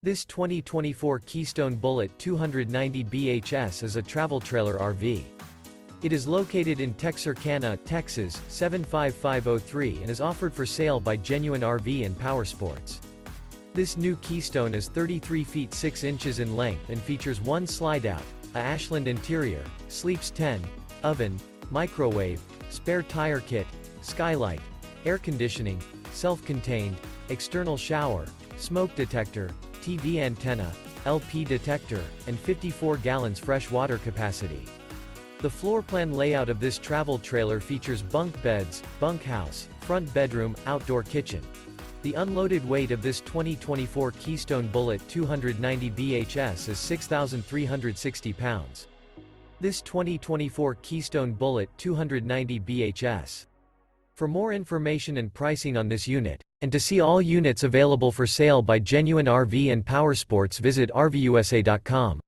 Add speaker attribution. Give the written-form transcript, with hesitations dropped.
Speaker 1: This 2024 Keystone Bullet 290 BHS is a travel trailer RV. It is located in Texarkana, Texas, 75503 and is offered for sale by Genuine RV Powersports. This new Keystone is 33 feet 6 inches in length and features one slide-out, a Ashland interior, sleeps 10, oven, microwave, spare tire kit, skylight, air conditioning, self-contained, external shower, smoke detector, TV antenna, LP detector, and 54 gallons fresh water capacity. The floor plan layout of this travel trailer features bunk beds, bunkhouse, front bedroom, outdoor kitchen. The unloaded weight of this 2024 Keystone Bullet 290 BHS is 6,360 pounds. This 2024 Keystone Bullet 290 BHS. For more information and pricing on this unit, and to see all units available for sale by Genuine RV Powersports, visit RVUSA.com.